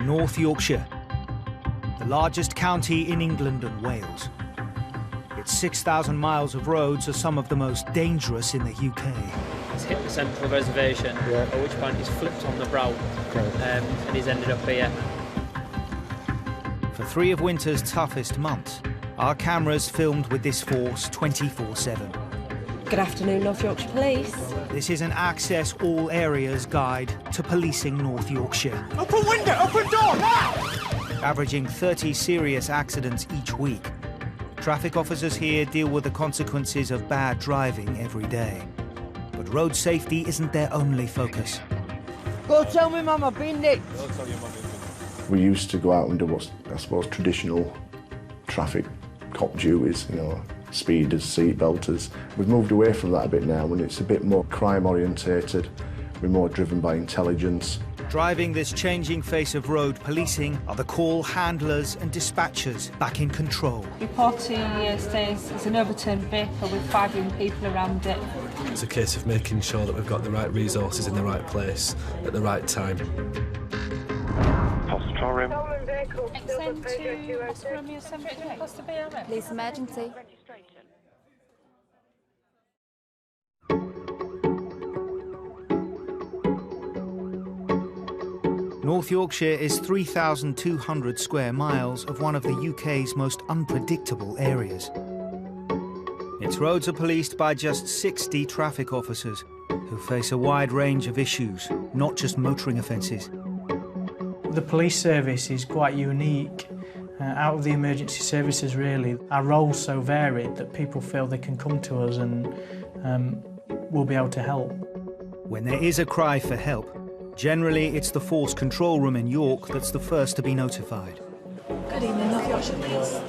North Yorkshire, the largest county in England and Wales. Its 6,000 miles of roads are some of the most dangerous in the UK. He's hit the central reservation, at which point he's flipped on the brow, and he's ended up here. For 3 of winter's toughest months, our cameras filmed with this force 24/7. Good afternoon, North Yorkshire Police. This is an Access All Areas guide to policing North Yorkshire. Open window, open door, now! Averaging 30 serious accidents each week. Traffic officers here deal with the consequences of bad driving every day. But road safety isn't their only focus. Go tell me Mum I've been nicked. We used to go out and do what's, I suppose, traditional traffic cop duties, you know, speeders, seat belters. We've moved away from that a bit now, and it's a bit more crime orientated. We're more driven by intelligence. Driving this changing face of road policing are the call handlers and dispatchers back in control. Reporting says it's an overturned vehicle with 5 young people around it. It's a case of making sure that we've got the right resources in the right place at the right time. Extend to Oscar Romeo 73, what's the BRF? Police emergency. North Yorkshire is 3,200 square miles of one of the UK's most unpredictable areas. Its roads are policed by just 60 traffic officers who face a wide range of issues, not just motoring offences. The police service is quite unique. Out of the emergency services, really, our role's so varied that people feel they can come to us and we'll be able to help. When there is a cry for help, generally it's the Force Control Room in York that's the first to be notified. Good evening, North Yorkshire Police.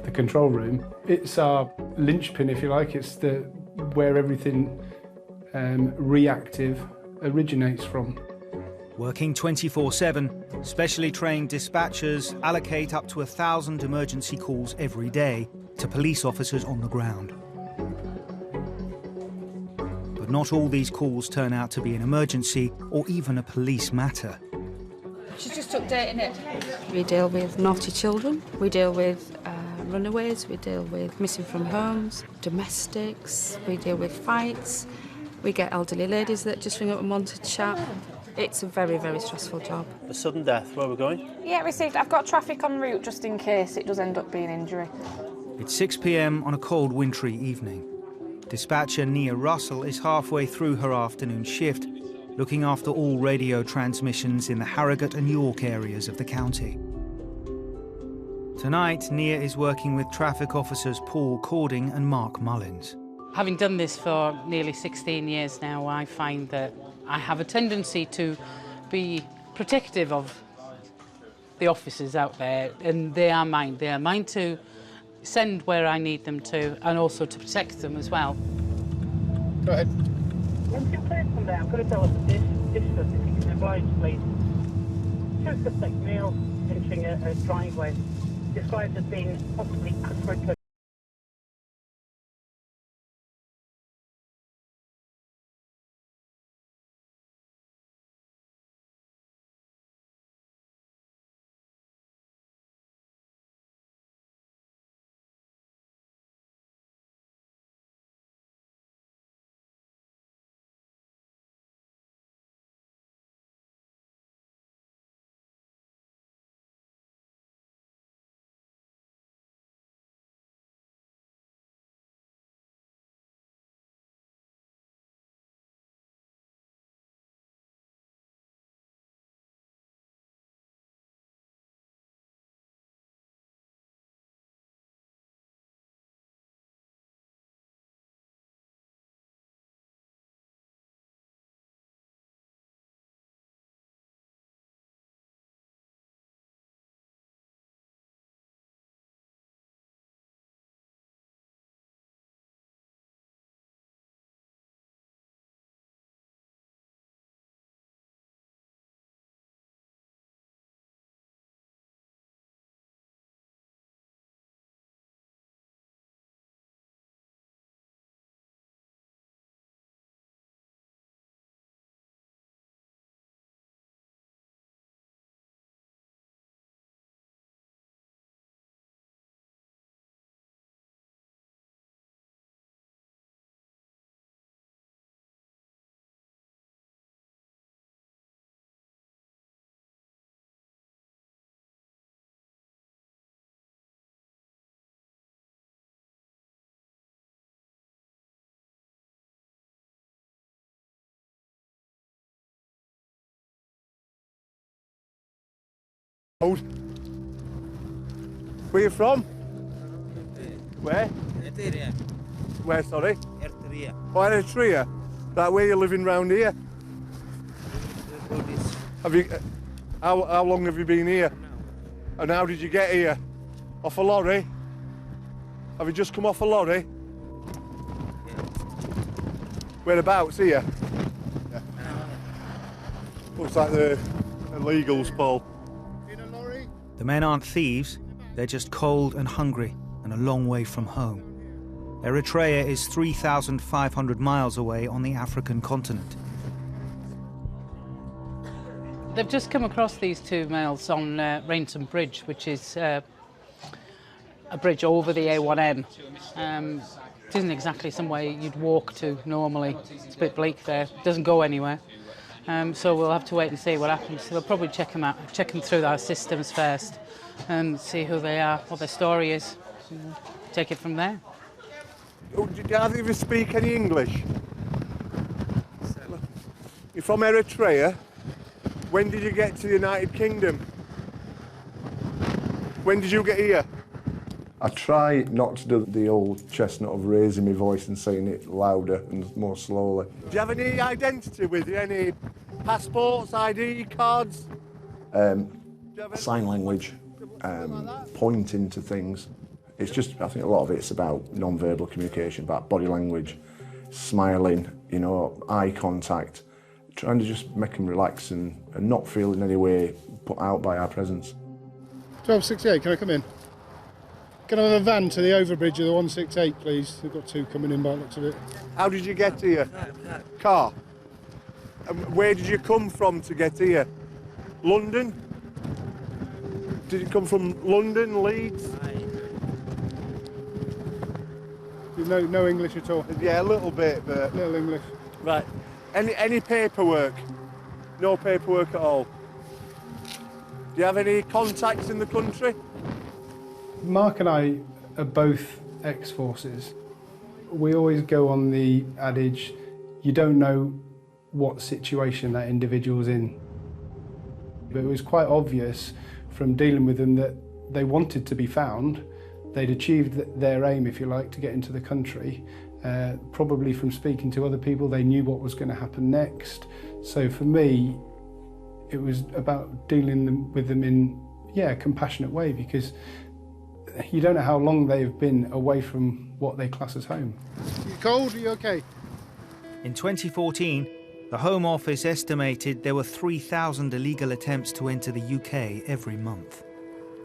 The control room, it's our linchpin, if you like. It's where everything reactive originates from. Working 24/7, specially trained dispatchers allocate up to 1,000 emergency calls every day to police officers on the ground. But not all these calls turn out to be an emergency or even a police matter. She's just updating it. We deal with naughty children, we deal with runaways, we deal with missing from homes, domestics, we deal with fights, we get elderly ladies that just ring up and want to chat. It's a very, very stressful job. A sudden death, where are we going? Yeah, received. I've got traffic en route just in case it does end up being injury. It's 6 p.m. on a cold, wintry evening. Dispatcher Nia Russell is halfway through her afternoon shift, looking after all radio transmissions in the Harrogate and York areas of the county. Tonight, Nia is working with traffic officers Paul Cording and Mark Mullins. Having done this for nearly 16 years now, I find that I have a tendency to be protective of the officers out there, and they are mine. They are mine to send where I need them to, and also to protect them as well. Go ahead. Once your place come down, I'm going to tell us this distance, if you can oblige, please. Two suspect males entering a driveway, described as being possibly Where you from? Where? Where, sorry? Eritrea. Oh, Eritrea. Right, where you living round here? Have you? How long have you been here? And how did you get here? Off a lorry? Have you just come off a lorry? Whereabouts here? Yeah. Looks like the illegals, Paul. The men aren't thieves, they're just cold and hungry and a long way from home. Eritrea is 3,500 miles away on the African continent. They've just come across these two males on Rainton Bridge, which is a bridge over the A1M. It isn't exactly somewhere you'd walk to normally. It's a bit bleak there. It doesn't go anywhere. So we'll have to wait and see what happens. So we'll probably check them out, check them through our systems first, and see who they are, what their story is. And take it from there. Do either of you speak any English? You're from Eritrea. When did you get to the United Kingdom? When did you get here? I try not to do the old chestnut of raising my voice and saying it louder and more slowly. Do you have any identity with you? Any passports, ID cards? Sign language, pointing to things. It's just, I think a lot of it's about non-verbal communication, about body language, smiling, you know, eye contact, trying to just make them relax and not feel in any way put out by our presence. 1268, can I come in? Can I have a van to the overbridge of the 168, please? We've got two coming in by the looks of it. How did you get here? Car. Where did you come from to get here? London? Did you come from London, Leeds? No English at all? Yeah, a little bit, but... Little English. Right. Any paperwork? No paperwork at all? Do you have any contacts in the country? Mark and I are both ex-forces. We always go on the adage, you don't know what situation that individual's in. But it was quite obvious from dealing with them that they wanted to be found. They'd achieved their aim, if you like, to get into the country. Probably from speaking to other people, they knew what was going to happen next. So for me, it was about dealing with them in, a compassionate way, because you don't know how long they've been away from what they class as home. You cold? Are you okay? In 2014, the Home Office estimated there were 3,000 illegal attempts to enter the UK every month.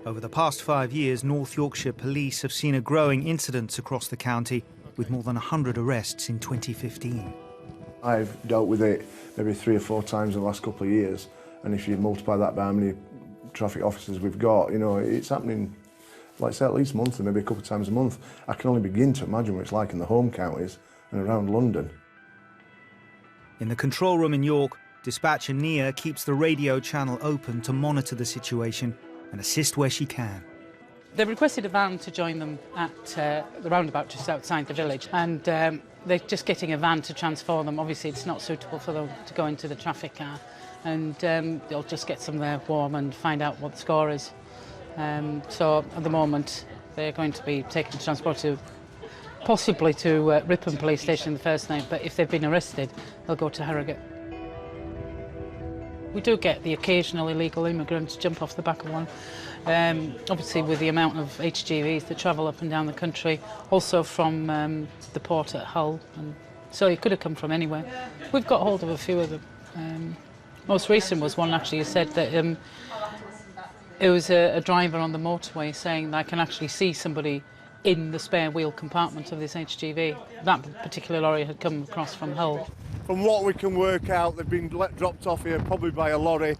Over the past 5 years, North Yorkshire Police have seen a growing incidence across the county, with more than 100 arrests in 2015. I've dealt with it maybe 3 or 4 times in the last couple of years, and if you multiply that by how many traffic officers we've got, you know, it's happening, like I say, at least monthly, maybe a couple of times a month. I can only begin to imagine what it's like in the home counties and around London. In the control room in York, dispatcher Nia keeps the radio channel open to monitor the situation and assist where she can. They requested a van to join them at the roundabout just outside the village, and they're just getting a van to transfer them. Obviously it's not suitable for them to go into the traffic car, and they'll just get some there warm and find out what the score is. So at the moment they're going to be taken to transport to possibly to Ripon police station the first night, but if they've been arrested they'll go to Harrogate. We do get the occasional illegal immigrant to jump off the back of one. Obviously with the amount of HGVs that travel up and down the country, also from the port at Hull, and so it could have come from anywhere. We've got hold of a few of them. Most recent was one actually who said that it was a driver on the motorway saying that I can actually see somebody in the spare wheel compartment of this HGV. That particular lorry had come across from Hull. From what we can work out, they've been dropped off here probably by a lorry,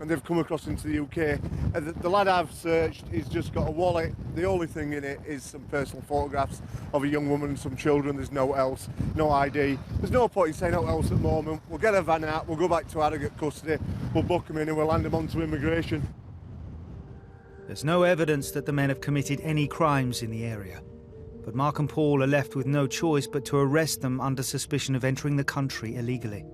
and they've come across into the UK. The lad I've searched, he's just got a wallet. The only thing in it is some personal photographs of a young woman and some children. There's no else, no ID. There's no point in saying no else at the moment. We'll get a van out, we'll go back to Harrogate custody, we'll book them in and we'll hand them on to immigration. There's no evidence that the men have committed any crimes in the area, but Mark and Paul are left with no choice but to arrest them under suspicion of entering the country illegally.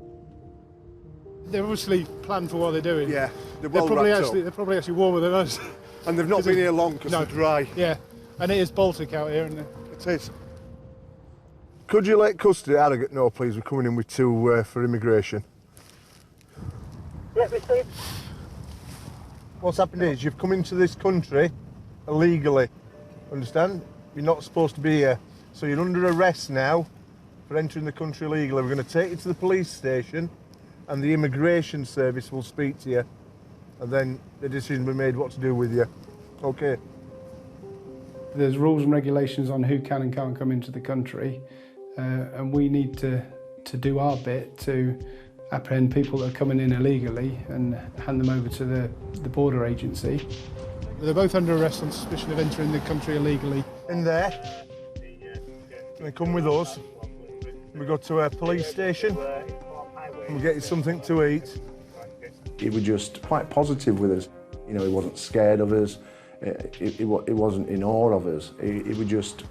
They're obviously planned for what they're doing. Yeah, they're probably actually warmer than us. And they've not been here long because they're dry. Yeah, and it is Baltic out here, isn't it? It is. Could you let custody Harrogate know, please? We're coming in with two for immigration. Let me see. What's happened is you've come into this country illegally, understand? You're not supposed to be here. So you're under arrest now for entering the country illegally. We're going to take you to the police station and the immigration service will speak to you and then the decision will be made what to do with you. Okay. There's rules and regulations on who can and can't come into the country, and we need to do our bit to apprehend people that are coming in illegally and hand them over to the border agency. They're both under arrest on suspicion of entering the country illegally. In there, they come with us. We go to a police station and we get you something to eat. He was just quite positive with us. You know, he wasn't scared of us. He wasn't in awe of us. He was just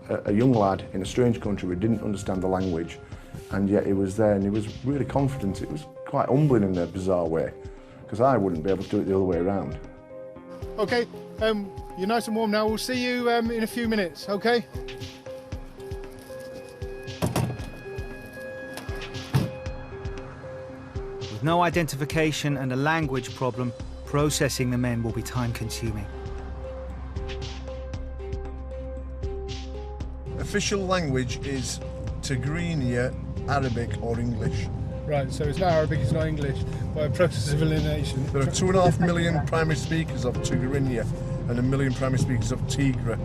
a young lad in a strange country who didn't understand the language, and yet he was there and he was really confident. It was quite humbling in a bizarre way, because I wouldn't be able to do it the other way around. Okay, you're nice and warm now. We'll see you in a few minutes, okay? With no identification and a language problem, processing the men will be time-consuming. Official language is Tigrinya, Arabic or English. Right, so it's not Arabic, it's not English, by a process of elimination. There are 2.5 million primary speakers of Tigrinya and 1 million primary speakers of Tigra,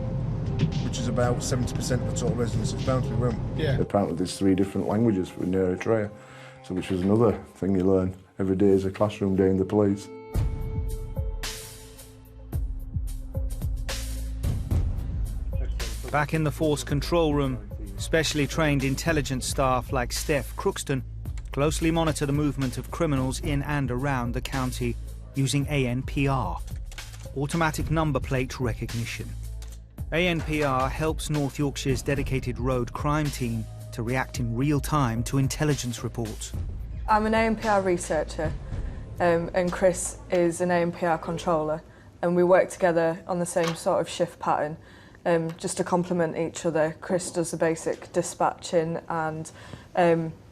which is about 70% of the total residents. It's bound to be wrong. Yeah. Apparently there's 3 different languages in Eritrea, so which was another thing you learn every day as a classroom day in the police. Back in the force control room, specially trained intelligence staff like Steph Crookston closely monitor the movement of criminals in and around the county using ANPR, automatic number plate recognition. ANPR helps North Yorkshire's dedicated road crime team to react in real time to intelligence reports. I'm an ANPR researcher and Chris is an ANPR controller, and we work together on the same sort of shift pattern. Just to complement each other. Chris does the basic dispatching and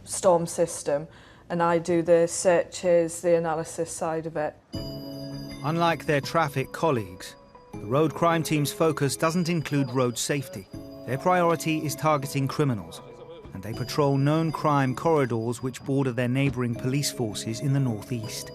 storm system, and I do the searches, the analysis side of it. Unlike their traffic colleagues, the road crime team's focus doesn't include road safety. Their priority is targeting criminals, and they patrol known crime corridors which border their neighbouring police forces in the northeast.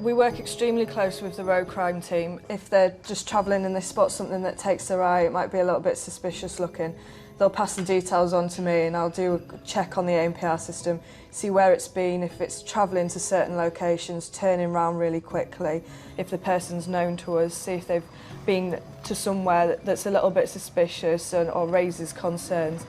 We work extremely close with the road crime team. If they're just travelling and they spot something that takes their eye, it might be a little bit suspicious looking, they'll pass the details on to me and I'll do a check on the ANPR system, see where it's been, if it's travelling to certain locations, turning around really quickly. If the person's known to us, see if they've been to somewhere that's a little bit suspicious or raises concerns.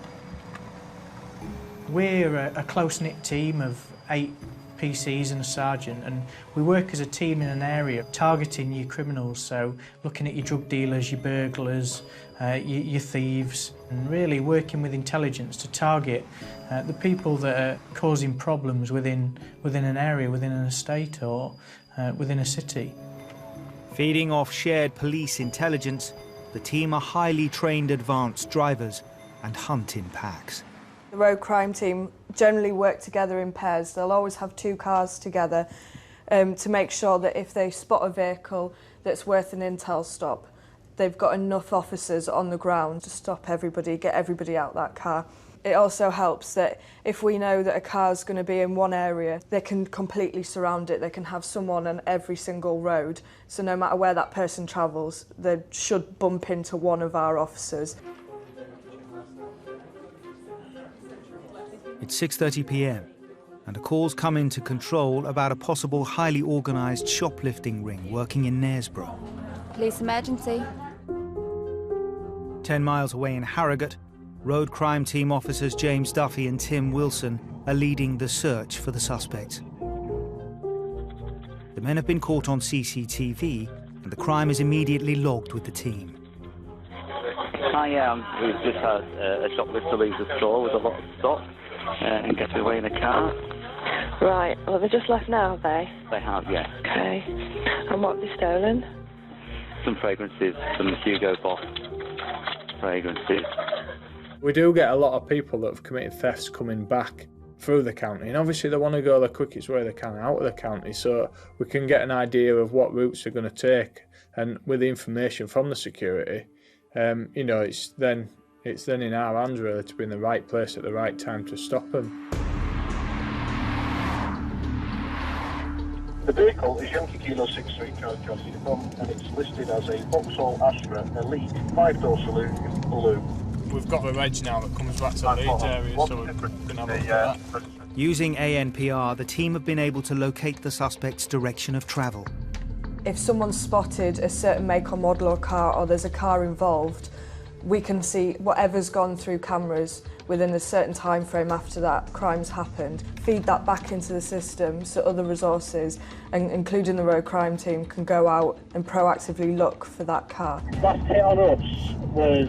We're a close-knit team of 8 PCs and a sergeant, and we work as a team in an area targeting your criminals, so looking at your drug dealers, your burglars, your thieves, and really working with intelligence to target the people that are causing problems within an area, within an estate or within a city. Feeding off shared police intelligence, the team are highly trained advanced drivers and hunt in packs. The road crime team generally work together in pairs. They'll always have 2 cars together to make sure that if they spot a vehicle that's worth an intel stop, they've got enough officers on the ground to stop everybody, get everybody out that car. It also helps that if we know that a car's going to be in one area, they can completely surround it. They can have someone on every single road, so no matter where that person travels, they should bump into one of our officers. It's 6:30 p.m. and a call's come into control about a possible highly organised shoplifting ring working in Knaresborough. Police emergency. 10 miles away in Harrogate, road crime team officers James Duffy and Tim Wilson are leading the search for the suspects. The men have been caught on CCTV and the crime is immediately logged with the team. We've just had a shoplifter leave the store with a lot of stock and get away in a car. Right, well, they just left now, have they? They have, yes. Okay. And what have they stolen? Some fragrances, some Hugo Boss fragrances. We do get a lot of people that have committed thefts coming back through the county, and obviously they want to go the quickest way they can out of the county, so we can get an idea of what routes they're going to take, and with the information from the security, you know, it's then in our hands really to be in the right place at the right time to stop them. The vehicle is Yankee Kilo 63 Charlie Cross uniform, and it's listed as a Vauxhall Astra Elite 5-door saloon blue. We've got a reg now that comes back to the Leeds area, so we can have a look at that. Using ANPR, the team have been able to locate the suspect's direction of travel. If someone's spotted a certain make or model or car, or there's a car involved, we can see whatever's gone through cameras within a certain time frame after that crime's happened, feed that back into the system so other resources, and including the road crime team, can go out and proactively look for that car. Last hit on us was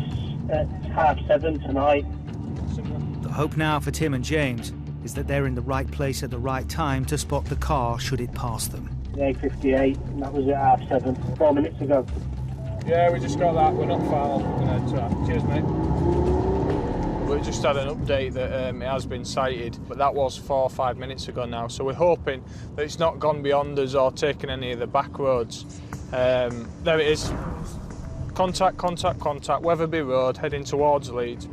at 7:30 tonight. The hope now for Tim and James is that they're in the right place at the right time to spot the car should it pass them. The A58, and that was at 7:30, 4 minutes ago. Yeah, we just got that. We're not far off. We're going to head to that. Cheers, mate. We just had an update that it has been sighted, but that was 4 or 5 minutes ago now, so we're hoping that it's not gone beyond us or taken any of the back roads. There it is. Contact, Weatherby Road, heading towards Leeds.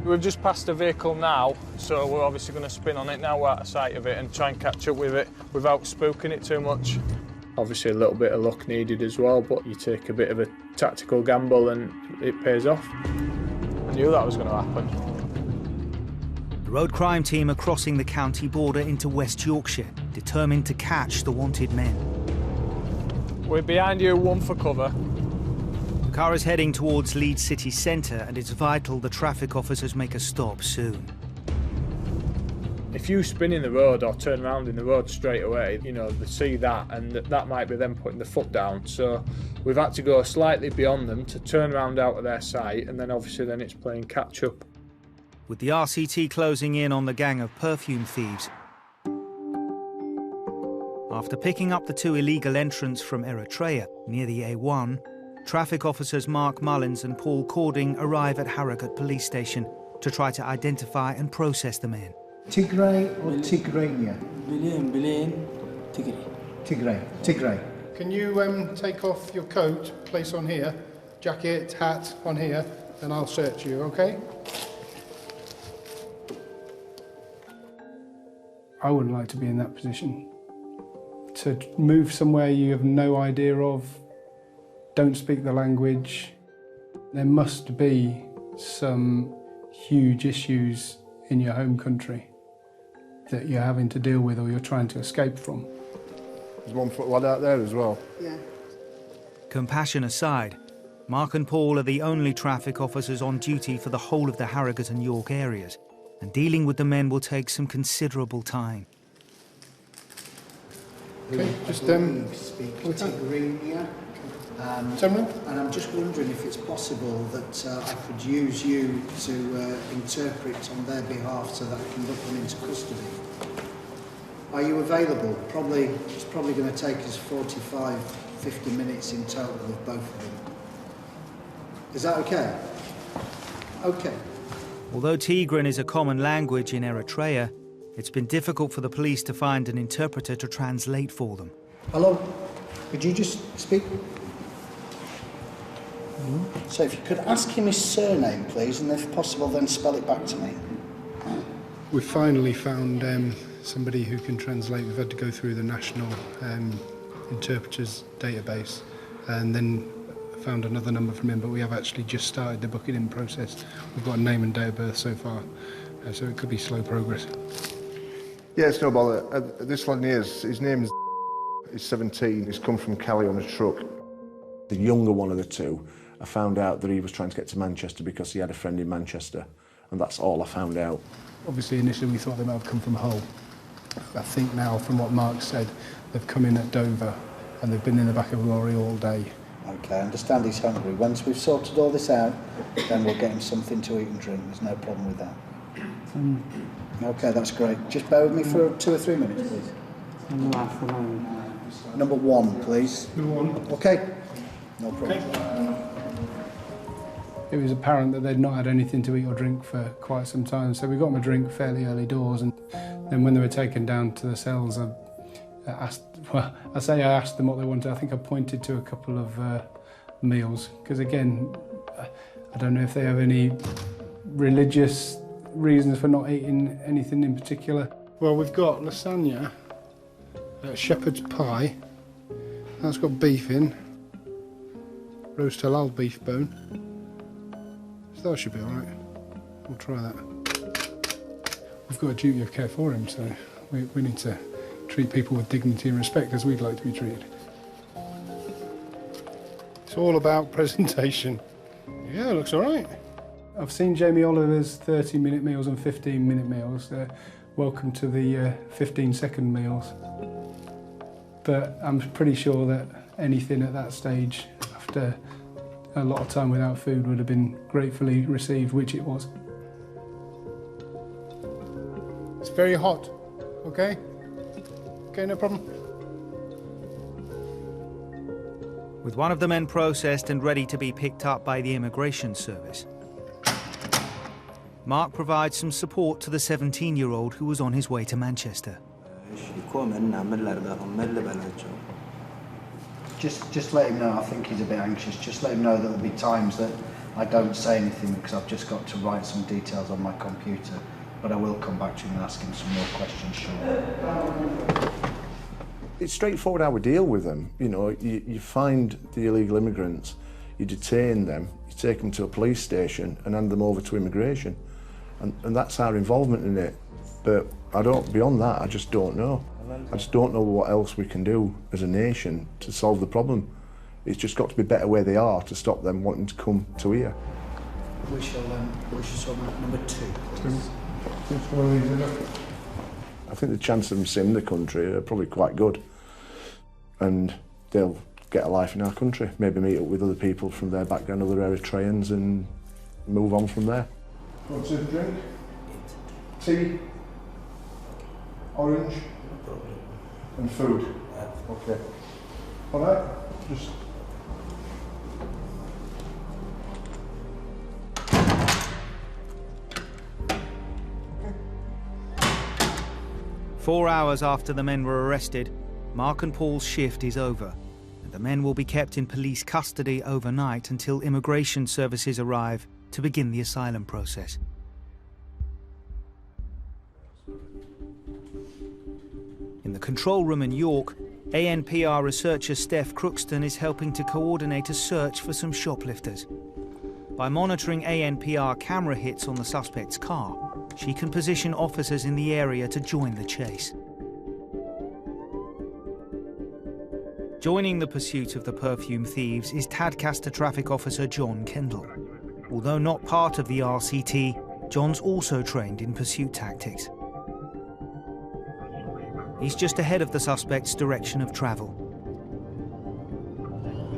We've just passed the vehicle now, so we're obviously going to spin on it now we're out of sight of it and try and catch up with it without spooking it too much. Obviously a little bit of luck needed as well, but you take a bit of a tactical gamble and it pays off. I knew that was going to happen. The road crime team are crossing the county border into West Yorkshire, determined to catch the wanted men. We're behind you, one for cover. The car is heading towards Leeds city centre, and it's vital the traffic officers make a stop soon. If you spin in the road or turn around in the road straight away, you know, they see that, and that might be them putting the foot down. So we've had to go slightly beyond them to turn around out of their sight, and then obviously then it's playing catch up. With the RCT closing in on the gang of perfume thieves, after picking up the 2 illegal entrants from Eritrea near the A1, traffic officers Mark Mullins and Paul Cording arrive at Harrogate police station to try to identify and process the men. Tigray or Tigrania? Tigray. Can you take off your coat, place on here, jacket, hat on here, and I'll search you, okay? I wouldn't like to be in that position. To move somewhere you have no idea of, don't speak the language. There must be some huge issues in your home country that you're having to deal with or you're trying to escape from. There's 1 foot lad out there as well. Yeah. Compassion aside, Mark and Paul are the only traffic officers on duty for the whole of the Harrogate and York areas, and dealing with the men will take some considerable time. Okay, just speak Tigrinya. And I'm just wondering if it's possible that I could use you to interpret on their behalf so that I can look them into custody. Are you available? It's probably going to take us 45, 50 minutes in total of both of them. Is that okay? Okay. Although Tigrin is a common language in Eritrea, it's been difficult for the police to find an interpreter to translate for them. Hello? Could you just speak? So if you could ask him his surname, please, and if possible, then spell it back to me. We've finally found somebody who can translate. We've had to go through the national interpreters database and then found another number from him, but we have actually just started the booking in process. We've got a name and date of birth so far, so it could be slow progress. Yeah, it's no bother. This lad here, his name's 17. He's come from Cali on a truck. The younger one of the two, I found out that he was trying to get to Manchester because he had a friend in Manchester, and that's all I found out. Obviously, initially we thought they might have come from Hull. I think now, from what Mark said, they've come in at Dover and they've been in the back of a lorry all day. Okay, I understand he's hungry. Once we've sorted all this out, then we'll get him something to eat and drink. There's no problem with that. Okay, that's great. Just bear with me for 2 or 3 minutes, please. Number 1, please. Number 1. Okay. No problem. It was apparent that they'd not had anything to eat or drink for quite some time, so we got them a drink fairly early doors, and then when they were taken down to the cells, I asked them what they wanted. I think I pointed to a couple of meals, because again, I don't know if they have any religious reasons for not eating anything in particular. Well, we've got lasagna, shepherd's pie, that's got beef in, roast halal beef bone. So that should be alright. We'll try that. We've got a duty of care for him, so we need to treat people with dignity and respect as we'd like to be treated. It's all about presentation. Yeah, it looks alright. I've seen Jamie Oliver's 30-minute meals and 15-minute meals. Welcome to the 15-second meals. But I'm pretty sure that anything at that stage, after a lot of time without food, would have been gratefully received, which it was. It's very hot, okay? Okay, no problem. With one of the men processed and ready to be picked up by the immigration service, Mark provides some support to the 17-year-old who was on his way to Manchester. Just let him know. I think he's a bit anxious. Just let him know that there'll be times that I don't say anything because I've just got to write some details on my computer. But I will come back to him and ask him some more questions shortly. It's straightforward how we deal with them. You know, you find the illegal immigrants, you detain them, you take them to a police station and hand them over to immigration. And that's our involvement in it. But beyond that, I just don't know. I just don't know what else we can do as a nation to solve the problem. It's just got to be better where they are to stop them wanting to come to here. We shall sort number 2, please. I think the chances of them staying in the country are probably quite good. And they'll get a life in our country, maybe meet up with other people from their background, other Eritreans, and move on from there. What's a drink? Tea? Orange? And food? Okay. All right, just... "4 hours after the men were arrested, Mark and Paul's shift is over, and the men will be kept in police custody overnight until immigration services arrive to begin the asylum process. In the control room in York, ANPR researcher Steph Crookston is helping to coordinate a search for some shoplifters. By monitoring ANPR camera hits on the suspect's car, she can position officers in the area to join the chase. Joining the pursuit of the perfume thieves is Tadcaster traffic officer John Kendall. Although not part of the RCT, John's also trained in pursuit tactics. He's just ahead of the suspect's direction of travel.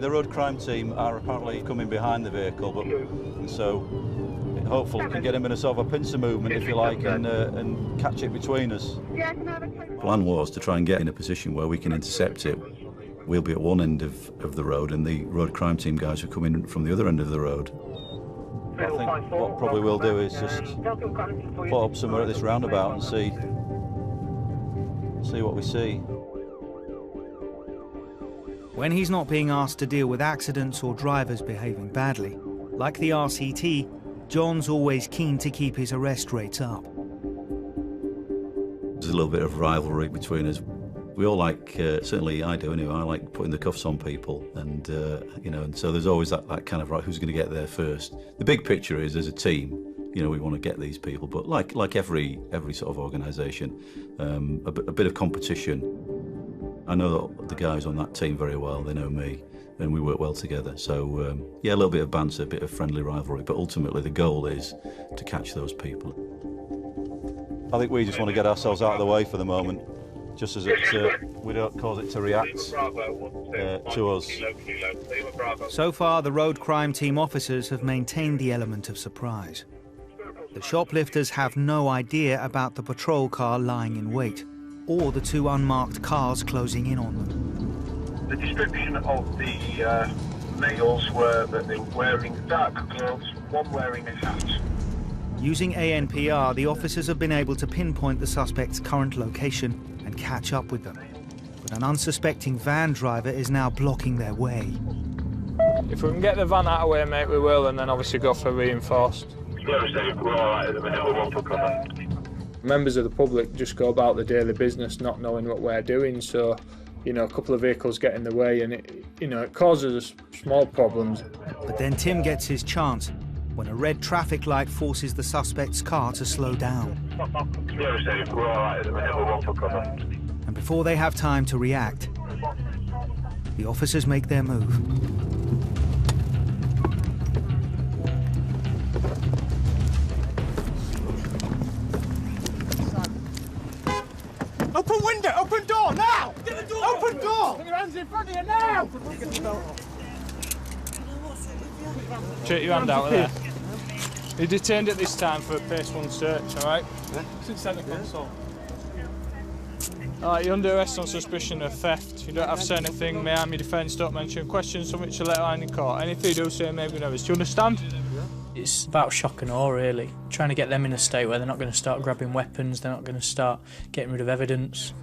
The road crime team are apparently coming behind the vehicle, but so hopefully we can get him in a sort of a pincer movement, if you like, and catch it between us. The plan was to try and get in a position where we can intercept it. We'll be at one end of the road, and the road crime team guys will come in from the other end of the road. I think what probably we'll do is just put up somewhere at this roundabout and see what we see. When he's not being asked to deal with accidents or drivers behaving badly, like the RCT, John's always keen to keep his arrest rates up. There's a little bit of rivalry between us. We all like, certainly I do anyway, I like putting the cuffs on people, and you know, and so there's always that kind of, right, who's going to get there first. The big picture is, as a team, you know, we want to get these people, but like every sort of organisation, a bit of competition. I know the guys on that team very well, they know me, and we work well together. So yeah, a little bit of banter, a bit of friendly rivalry, but ultimately the goal is to catch those people. I think we just want to get ourselves out of the way for the moment, just as we don't cause it to react to us. So far, the road crime team officers have maintained the element of surprise. The shoplifters have no idea about the patrol car lying in wait, or the two unmarked cars closing in on them. The description of the males were that they were wearing dark clothes, one wearing a hat. Using ANPR, the officers have been able to pinpoint the suspect's current location and catch up with them. But an unsuspecting van driver is now blocking their way. If we can get the van out of the way, mate, we will, and then obviously go for reinforced. We're all right at the minute, we won't for cover. Members of the public just go about the daily business not knowing what we're doing, so, you know, a couple of vehicles get in the way and it causes us small problems. But then Tim gets his chance when a red traffic light forces the suspect's car to slow down. We're all right at the minute, we won't for cover. And before they have time to react, the officers make their move. Open window! Open door! Now! Get the door! Open door! Put your hands in front of you now! Check your hand out there. You're detained at this time for a Pace 1 search, alright? Since centre console. Alright, you're under arrest on suspicion of theft. You don't have to say anything, may harm your defence, don't mention questions, submit to let line in court. Anything you do say may be nervous. Do you understand? It's about shock and awe, really. Trying to get them in a state where they're not going to start grabbing weapons, they're not going to start getting rid of evidence.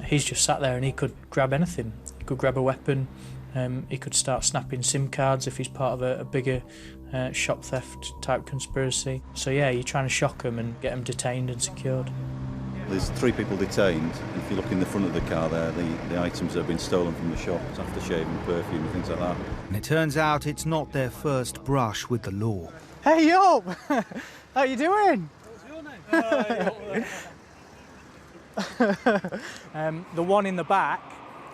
He's just sat there and he could grab anything. He could grab a weapon, he could start snapping SIM cards if he's part of a bigger shop theft type conspiracy. So yeah, you're trying to shock them and get them detained and secured. There's 3 people detained. If you look in the front of the car there, the items that have been stolen from the shop, aftershave and perfume and things like that. And it turns out it's not their first brush with the law. Hey, yo! How you doing? The one in the back,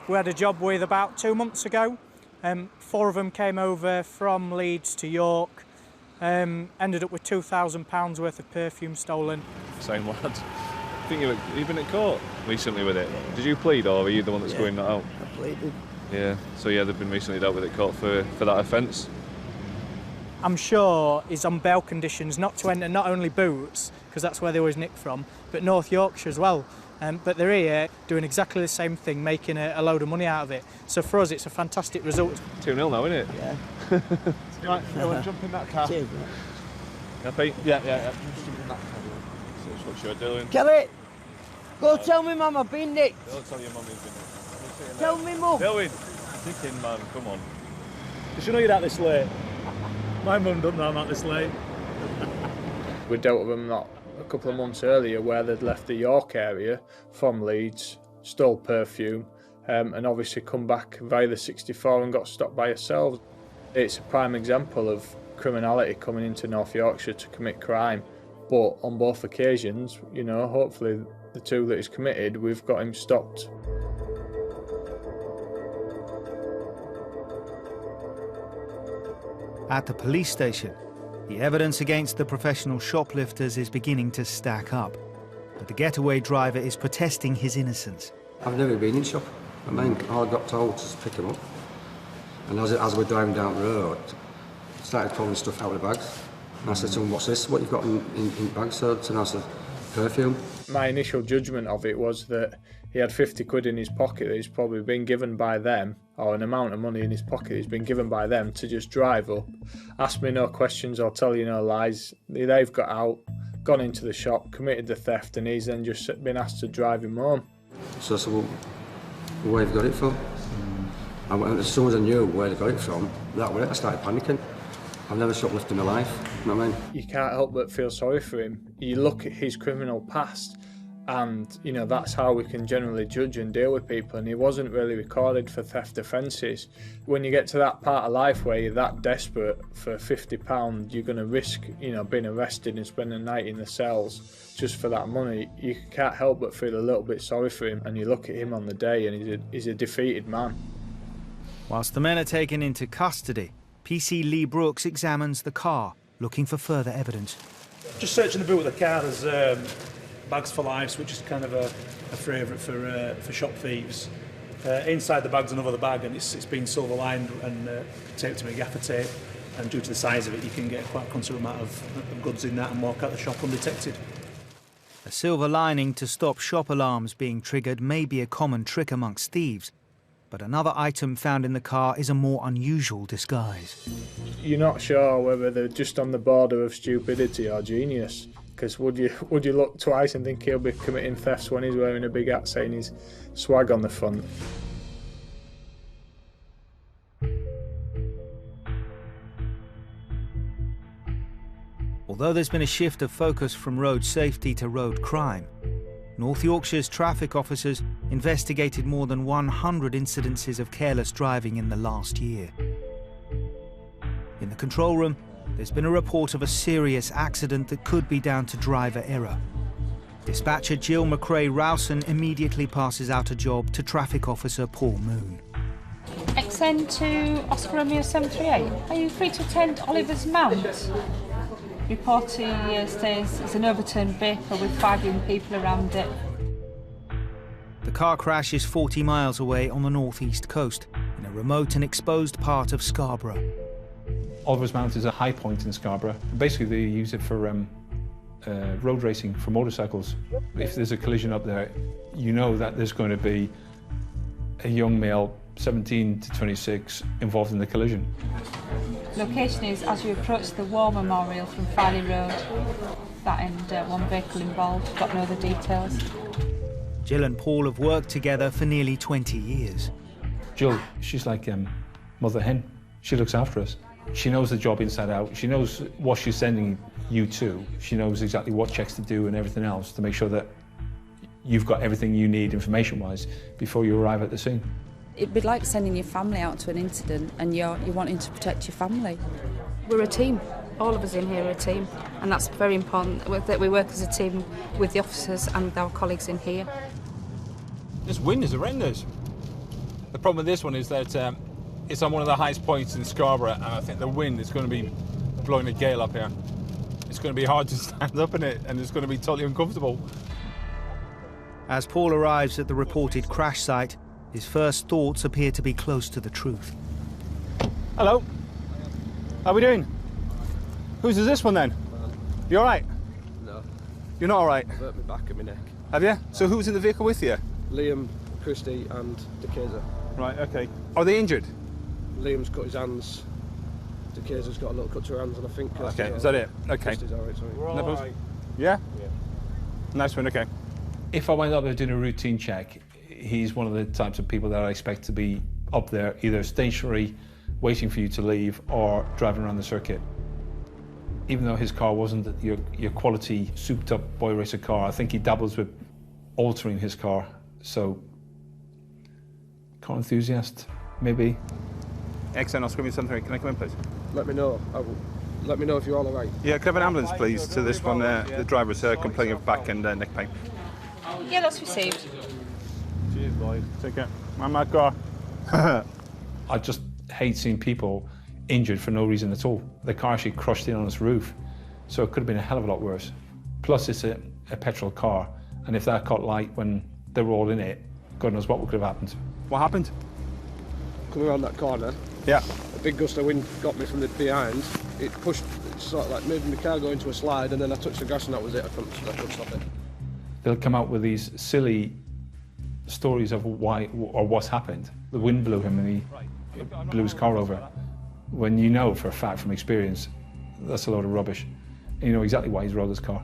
we had a job with about 2 months ago. 4 of them came over from Leeds to York. Ended up with £2,000 worth of perfume stolen. Same lad. I think you've been at court recently with it. Did you plead, or were you the one that's going that out? I pleaded. Yeah, so yeah, they've been recently dealt with at court for that offence. I'm sure he's on bail conditions not to enter not only Boots, because that's where they always nick from, but North Yorkshire as well. But they're here doing exactly the same thing, making a load of money out of it. So for us, it's a fantastic result. 2-0 now, isn't it? Yeah. Right, go and jump in that car. Cheers, mate. Happy? Yeah. Just jump in that car. So that's what you're doing. Kelly! Go tell me mum I've been nicked. Don't tell your mum you've been nicked. Tell me mum. Dylan, dick in, man, come on. Did you know you're out this late? My mum doesn't know I'm out this late. We dealt with them not a couple of months earlier where they'd left the York area from Leeds, stole perfume, and obviously come back via the 64 and got stopped by yourselves. It's a prime example of criminality coming into North Yorkshire to commit crime, but on both occasions, you know, hopefully the 2 that he's committed, we've got him stopped. At the police station, the evidence against the professional shoplifters is beginning to stack up. But the getaway driver is protesting his innocence. I've never been in shop. I mean, all I got told to pick them up. And as we're driving down the road, I started pulling stuff out of the bags. And I said to him, what's this? What you've got in bags? So I said, perfume. My initial judgment of it was that he had 50 quid in his pocket that he's probably been given by them, or an amount of money in his pocket he's been given by them to just drive up, ask me no questions or tell you no lies. They've got out, gone into the shop, committed the theft, and he's then just been asked to drive him home. So I said, well, where have you got it from? And as soon as I knew where they got it from, that was it. I started panicking. I've never shoplifted in my life, you know what I mean? You can't help but feel sorry for him. You look at his criminal past and, you know, that's how we can generally judge and deal with people, and he wasn't really recorded for theft offences. When you get to that part of life where you're that desperate for £50, you're going to risk, you know, being arrested and spending a night in the cells just for that money. You can't help but feel a little bit sorry for him, and you look at him on the day and he's a defeated man. Whilst the men are taken into custody, PC Lee Brooks examines the car, looking for further evidence. Just searching the boot of the car, there's bags for lives, which is kind of a favourite for shop thieves. Inside the bag's another bag, and it's been silver lined and taped to a gaffer tape. and due to the size of it, you can get quite a considerable amount of goods in that and walk out the shop undetected. A silver lining to stop shop alarms being triggered may be a common trick amongst thieves, but another item found in the car is a more unusual disguise. You're not sure whether they're just on the border of stupidity or genius, because would you look twice and think he'll be committing thefts when he's wearing a big hat saying he's swag on the front? Although there's been a shift of focus from road safety to road crime, North Yorkshire's traffic officers investigated more than 100 incidences of careless driving in the last year. In the control room, there's been a report of a serious accident that could be down to driver error. Dispatcher Jill McRae-Rowson immediately passes out a job to traffic officer Paul Moon. XN to Oscar Romeo 738. Are you free to attend Oliver's Mount? Reportee says it's an overturned vehicle with 5 young people around it. The car crash is 40 miles away on the northeast coast, in a remote and exposed part of Scarborough. Oliver's Mount is a high point in Scarborough. Basically, they use it for road racing for motorcycles. If there's a collision up there, you know that there's going to be a young male, 17 to 26, involved in the collision. Location is as you approach the War Memorial from Filey Road. That and one vehicle involved, got no other details. Jill and Paul have worked together for nearly 20 years. Jill, she's like mother hen. She looks after us. She knows the job inside out. She knows what she's sending you to. She knows exactly what checks to do and everything else to make sure that you've got everything you need information-wise before you arrive at the scene. It'd be like sending your family out to an incident and you're wanting to protect your family. We're a team. All of us in here are a team, and that's very important that we work as a team with the officers and with our colleagues in here. This wind is horrendous. The problem with this one is that it's on one of the highest points in Scarborough, and I think the wind is going to be blowing a gale up here. It's going to be hard to stand up in it, and it's going to be totally uncomfortable. As Paul arrives at the reported crash site, his first thoughts appear to be close to the truth. Hello. How are we doing? Whose is this one then? You all right? No. You're not all right? I've hurt my back and my neck. Have you? So who's in the vehicle with you? Liam, Christie and DeKaiser. Right, okay. Are they injured? Liam's cut his hands. DeKaiser's got a little cut to her hands, and I think... Okay, is that it? Okay. Christie's all right, sorry. We're all right. Yeah? Yeah. Nice one, okay. If I went up there doing a routine check, he's one of the types of people that I expect to be up there, either stationary, waiting for you to leave, or driving around the circuit. Even though his car wasn't your quality, souped-up boy racer car, I think he dabbles with altering his car. So, car enthusiast, maybe. XN Oscar Romeo 738, can I come in, please? Let me know. Let me know if you're all right. Yeah, can I have an ambulance, please, to this one? The driver's complaining of back and neck pain. Yeah, that's received. Cheers, boys. Take care. My car. I just hate seeing people injured for no reason at all. The car actually crushed in on its roof, so it could have been a hell of a lot worse. Plus, it's a petrol car, and if that caught light when they were all in it, God knows what could have happened. What happened? Coming around that corner, yeah, a big gust of wind got me from the behind. It pushed, it sort of like made my car go into a slide, and then I touched the grass, and that was it. I couldn't stop it. They'll come out with these silly stories of why or what's happened. The wind blew him, and he blew his car over. When you know for a fact from experience, that's a load of rubbish. And you know exactly why he's rolled his car.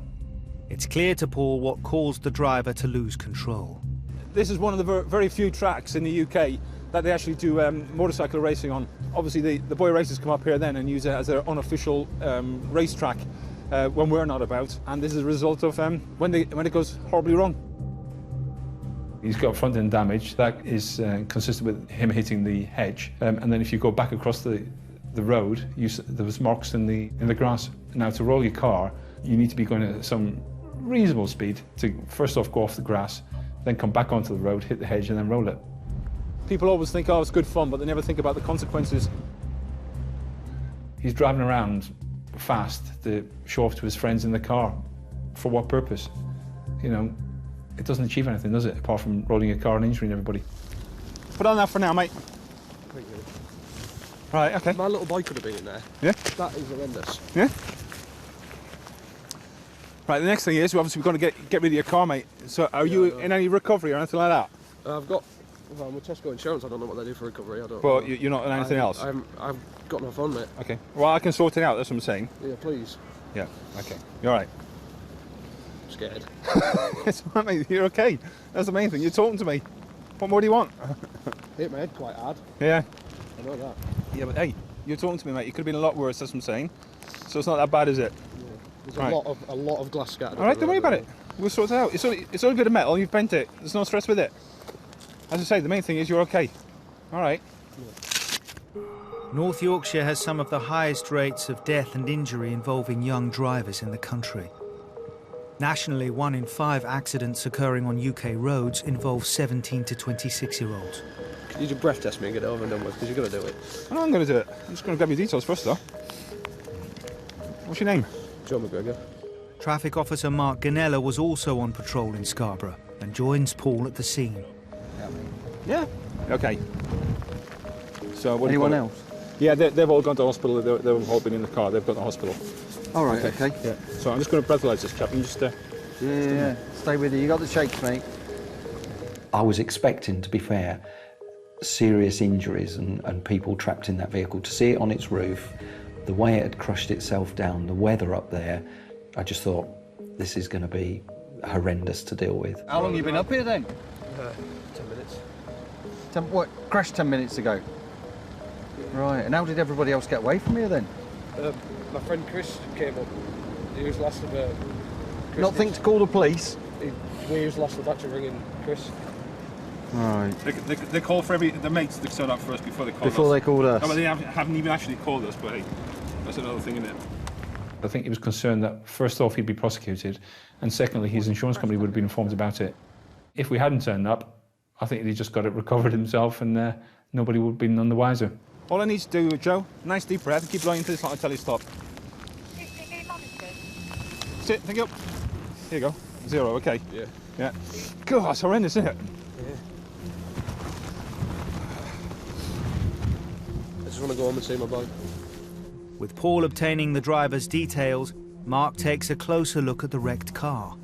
It's clear to Paul what caused the driver to lose control. This is one of the very few tracks in the UK that they actually do motorcycle racing on. Obviously, the boy racers come up here then and use it as their unofficial racetrack when we're not about. And this is a result of when it goes horribly wrong. He's got front end damage. That is consistent with him hitting the hedge. And then if you go back across the road, there was marks in the grass. Now, to roll your car, you need to be going at some reasonable speed to first off go off the grass, then come back onto the road, hit the hedge, and then roll it. People always think, oh, it's good fun, but they never think about the consequences. He's driving around fast to show off to his friends in the car. For what purpose? You know, it doesn't achieve anything, does it, apart from rolling your car and injuring everybody. Put on that for now, mate. Right, okay. My little boy could have been in there. Yeah? That is horrendous. Yeah? Right, the next thing is, obviously, we've got to get rid of your car, mate. So, are you in any recovery or anything like that? I've got... Well, with Tesco Insurance, I don't know what they do for recovery. I don't Well, know. you're not in anything else? I've got no phone, mate. Okay. Well, I can sort it out, that's what I'm saying. Yeah, please. Yeah, okay. You're all right. I'm scared. It's all right, mate. You're okay. That's the main thing. You're talking to me. What more do you want? Hit my head quite hard. Yeah. I know that. Yeah, but hey, you're talking to me, mate. It could have been a lot worse, that's what I'm saying. So it's not that bad, is it? Yeah. There's Right. a lot of glass scattered. All right, don't worry about it. We'll sort it out. It's all a bit of metal. You've bent it. There's no stress with it. As I say, the main thing is you're okay. All right. North Yorkshire has some of the highest rates of death and injury involving young drivers in the country. Nationally, 1 in 5 accidents occurring on UK roads involve 17 to 26-year-olds. Can you just breath test me and get it over and done with? Because you've got to do it. I know I'm going to do it. I'm just going to grab your details first, though. What's your name? John McGregor. Traffic officer Mark Ganella was also on patrol in Scarborough and joins Paul at the scene. Yeah. Okay. So what Anyone else? Yeah, they've all gone to hospital. They've all been in the car. They've gone to hospital. All right. Okay. Yeah. So I'm just going to breathalyse this chap and just. Yeah. Stay with you. You got the shakes, mate. I was expecting, to be fair, serious injuries and people trapped in that vehicle. To see it on its roof, the way it had crushed itself down, the weather up there, I just thought this is going to be horrendous to deal with. How long have you been up here then? 10 minutes. What, crashed 10 minutes ago? Right, and how did everybody else get away from here then? My friend Chris came up. He was last of Not think to call the police? We was last of actually ringing Chris. Right. They call for the mates to set up for us before they call us. Before they called us. No, but they haven't even actually called us, but hey, that's another thing, isn't it? I think he was concerned that, first off, he'd be prosecuted, and secondly, his insurance company would have been informed about it. If we hadn't turned up, I think he just got it recovered himself, and nobody would have been none the wiser. All I need to do, Joe, nice deep breath, and keep blowing into this light until you stop. Sit, thank you. Here you go. 0, okay. Yeah. Yeah. God, that's horrendous, isn't it? Yeah. I just want to go home and see my boy. With Paul obtaining the driver's details, Mark takes a closer look at the wrecked car.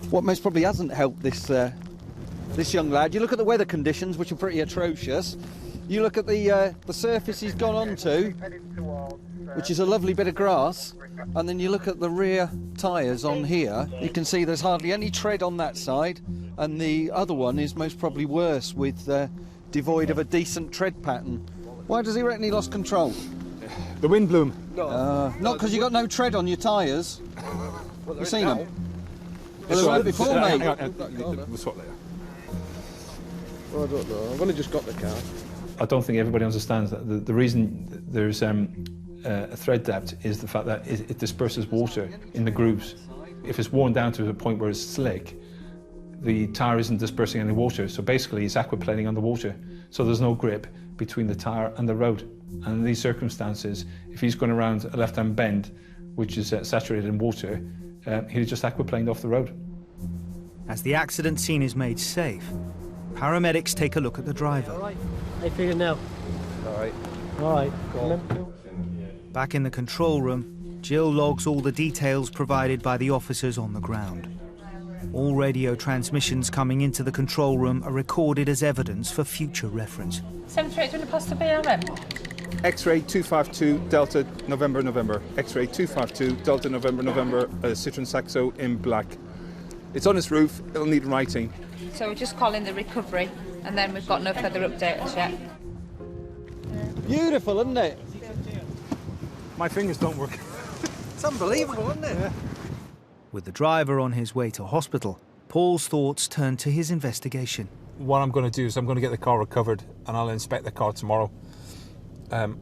What most probably hasn't helped this young lad, you look at the weather conditions, which are pretty atrocious. You look at the surface he's gone onto, which is a lovely bit of grass, and then you look at the rear tyres on here, you can see there's hardly any tread on that side, and the other one is most probably worse, with devoid of a decent tread pattern. Why does he reckon he lost control? The wind blew him. Not because you got no tread on your tyres. Well, You seen now. them? Well, they weren't before, mate. We'll swap later. Well, I don't know. I've only just got the car. I don't think everybody understands that the reason there's a thread depth is the fact that it disperses water in the grooves. If it's worn down to a point where it's slick, the tyre isn't dispersing any water, so basically it's aquaplaning on the water, so there's no grip between the tyre and the road. And in these circumstances, if he's going around a left-hand bend, which is saturated in water, he's just aquaplaned off the road. As the accident scene is made safe, paramedics take a look at the driver. All right. How you feeling now? All right. All right. Back in the control room, Jill logs all the details provided by the officers on the ground. All radio transmissions coming into the control room are recorded as evidence for future reference. 738, do you want to pass the BRM? X-ray 252 Delta November November. X-ray 252 Delta November November. Citroen Saxo in black. It's on its roof. It'll need writing. So we're just calling the recovery, and then we've got no further updates yet. Beautiful, isn't it? My fingers don't work. It's unbelievable, isn't it? Yeah. With the driver on his way to hospital, Paul's thoughts turn to his investigation. What I'm going to do is I'm going to get the car recovered, and I'll inspect the car tomorrow. And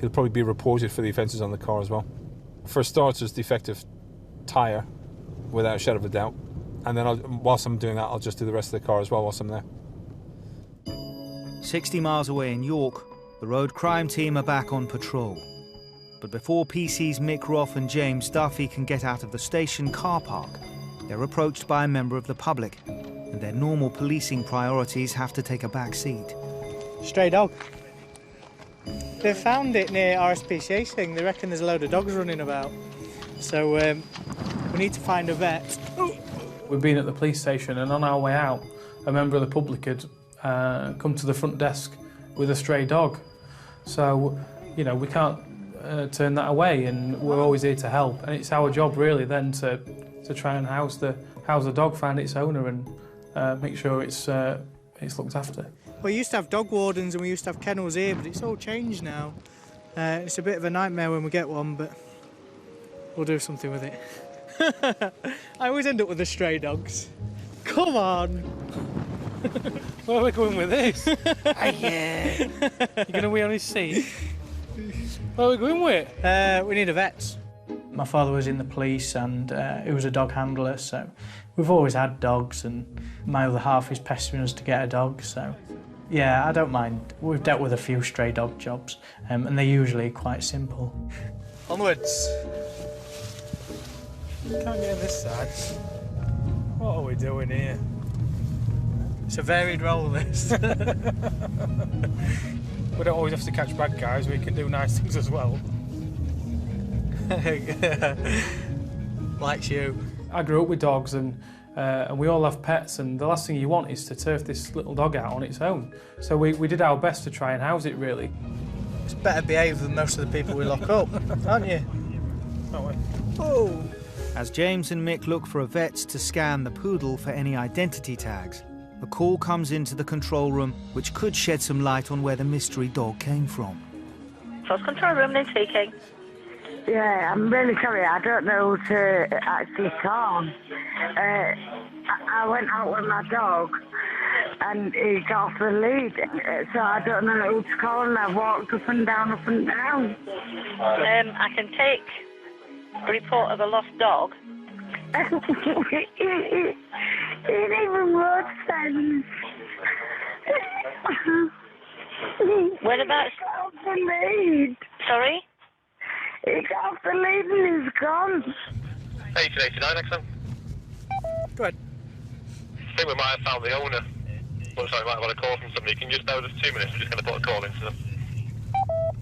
he'll probably be reported for the offences on the car as well. For starters, defective tyre, without a shadow of a doubt. And then whilst I'm doing that, I'll just do the rest of the car as well whilst I'm there. 60 miles away in York, the road crime team are back on patrol. But before PC's Mick Roth and James Duffy can get out of the station car park, they're approached by a member of the public, and their normal policing priorities have to take a back seat. Stray dog. They found it near RSPCA thing. They reckon there's a load of dogs running about. So we need to find a vet. We've been at the police station, and on our way out, a member of the public had come to the front desk with a stray dog. So, you know, we can't turn that away, and we're always here to help. And it's our job, really, then to try and house the dog, find its owner, and make sure it's looked after. We used to have dog wardens and we used to have kennels here, but it's all changed now. It's a bit of a nightmare when we get one, but we'll do something with it. I always end up with the stray dogs. Come on! Where are we going with this? Yeah. You're going to wee on his seat? Where are we going with? We need a vet. My father was in the police and he was a dog handler, so we've always had dogs, and my other half is pestering us to get a dog, so yeah, I don't mind. We've dealt with a few stray dog jobs, and they're usually quite simple. Onwards. Can't get on this side. What are we doing here? It's a varied role, this. We don't always have to catch bad guys, we can do nice things as well. Likes you. I grew up with dogs, and we all have pets, and the last thing you want is to turf this little dog out on its own. So we did our best to try and house it, really. It's better behaved than most of the people we lock up, aren't you? Aren't we? Oh! As James and Mick look for a vet to scan the poodle for any identity tags, a call comes into the control room which could shed some light on where the mystery dog came from. First control room, then speaking. Yeah, I'm really sorry. I don't know who to actually call. I went out with my dog and he got off the lead, so I don't know who to call, and I walked up and down, up and down. I can take a report of a lost dog. It even wrote sense. Whereabouts? He got off the lead. Sorry? He got off the lead and he's gone. 1889, next time. Go ahead. I think we might have found the owner. Looks like we might have had a call from somebody. Can you just bear with us 2 minutes? We're just going to put a call into them.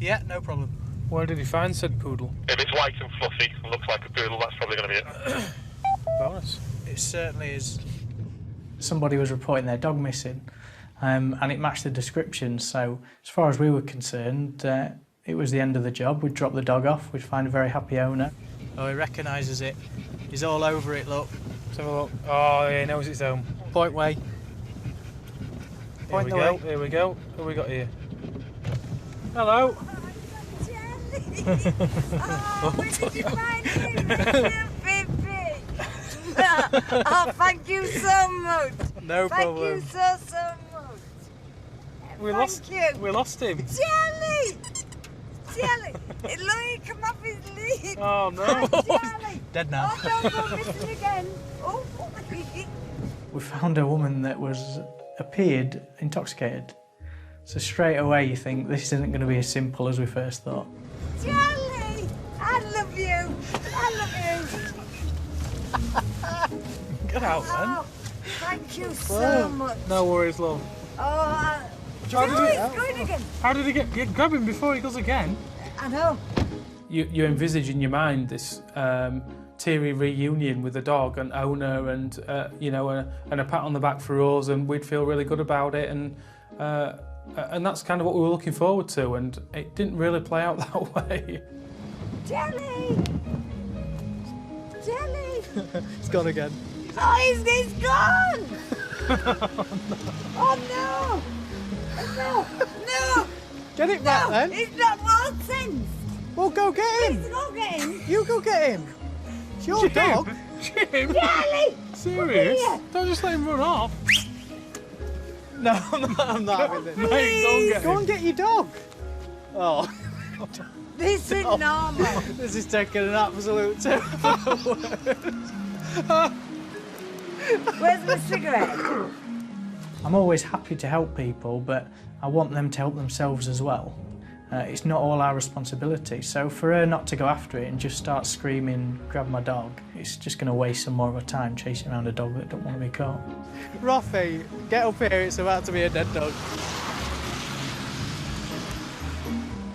Yeah, no problem. Where did he find said poodle? If it's white and fluffy and looks like a poodle, that's probably going to be it. Bonus. It certainly is. Somebody was reporting their dog missing, and it matched the description, so as far as we were concerned, it was the end of the job. We'd drop the dog off, we'd find a very happy owner. Oh, he recognises it. He's all over it, look. Let's have a look. Oh, yeah, he knows it's home. Point way. Point the way. Here we go. What have we got here? Hello. Oh, where did you find him? Oh, thank you so much. No problem. Thank you so much. We lost him. Charlie! Charlie! Look, he come off his lead. Oh, no. Charlie! Dead now. Oh, don't go missing again. Oh. We found a woman that appeared intoxicated. So straight away you think this isn't going to be as simple as we first thought. Charlie! I love you. I love you. Get out, man. Oh, thank you so much. No worries, love. Oh, He's going again. How did he get grab him before he goes again? I know. You envisage in your mind this teary reunion with the dog and owner, and you know, and a pat on the back for us, and we'd feel really good about it, and that's kind of what we were looking forward to, and it didn't really play out that way. Jelly! Jelly! It's gone again. Oh, he's gone! Oh no! No! No! Get it back then. He's not waltzing! Well, go get him! Please go get him! You go get him! It's your dog! Jim! Jelly! Serious? Don't just let him run off. No, I'm not having this. Mate, go and get your dog! Oh. This is normal. This is taking an absolute turn. Where's my cigarette? I'm always happy to help people, but I want them to help themselves as well. It's not all our responsibility, so for her not to go after it and just start screaming, grab my dog, it's just going to waste some more of her time chasing around a dog that don't want to be caught. Rafi, get up here, it's about to be a dead dog.